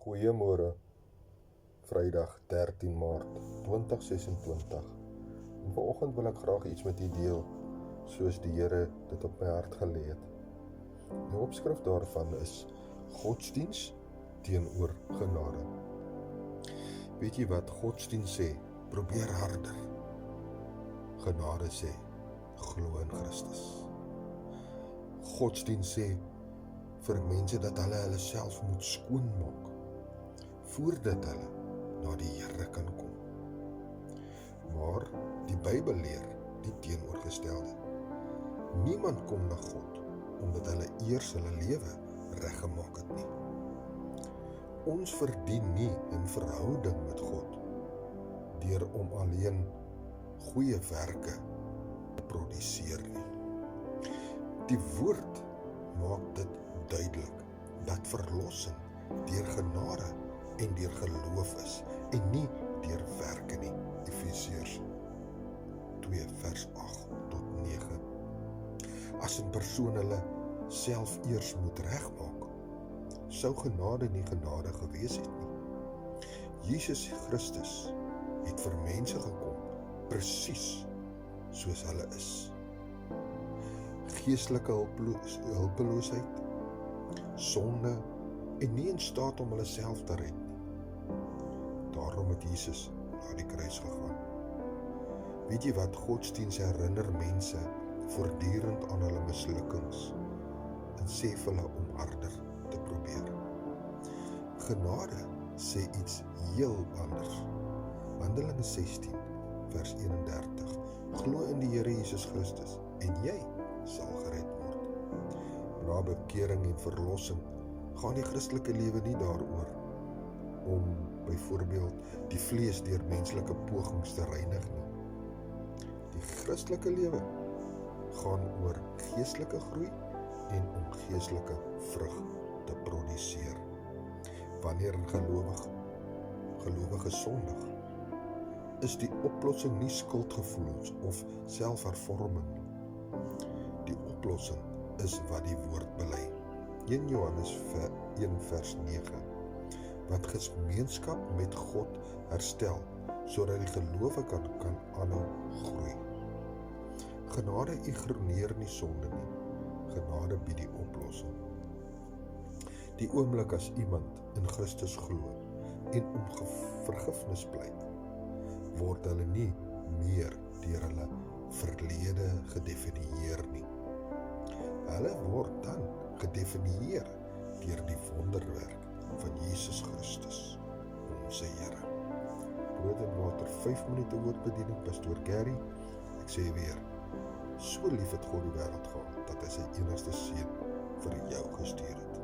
Goeiemôre, Vrydag 13 Maart 2026. En vanoggend wil ek graag iets met u deel, soos die Here dit op my hart gelê het. Die opskrif daarvan is godsdiens teenoor genade. Weet jy wat godsdiens sê? Probeer harder. Genade sê, glo in Christus. Godsdiens sê vir mense dat hulle self moet skoonmaak voordat hulle na die Here kan kom. Maar die Bybel leer die teenoorgestelde. Niemand kom na God omdat hulle eers hulle lewe reggemaak het nie. Ons verdien nie 'n verhouding met God deur om alleen goeie werke te produseer nie. Die woord maak dit duidelik dat verlossing deur genade en deur geloof is en nie deur werke nie. Efesiërs 2 vers 8 tot 9. As 'n persoon hulle self eers moet regmaak, sou genade nie genade gewees het nie. Jesus Christus het vir mense gekom presies soos hulle is. Geestelike hulpeloosheid, sonde en nie in staat om hulle self te red nie. Daarom het Jesus na die kruis gegaan. Weet jy wat? Godsdiens herinner mense voortdurend aan hulle mislukkings en sê vir hulle om harder te probeer. Genade sê iets heel anders. Handelinge 16 vers 31. Glo in die Here Jesus Christus en jy sal gered word. Na bekering en verlossing gaan die Christelike lewe nie daaroor om byvoorbeeld die vlees deur menslike pogings te reinig nie. Die Christelike lewe gaan oor geestelike groei en om geestelike vrug te produseer. Wanneer 'n gelowige sondig, is die oplossing nie skuldgevoelens of selfhervorming nie. Die oplossing is wat die woord bely. 1 Johannes 1 vers 9, wat gemeenskap met God herstel, sodat die gelowige kan aanhou groei. Genade ignoreer nie sonde nie. Genade bied die oplossing. Die oomblik as iemand in Christus glo en om vergifnis pleit, word hulle nie meer deur hulle verlede gedefinieer nie. Hulle word dan gedefinieer deur die wonderwerk van Jesus Christus, ons Here. Brood en water, 5 minute woordbediening, Pastoor Gary. Ek sê weer, so lief het God die wêreld gehad, dat hy sy enigste seun vir jou gestuur het.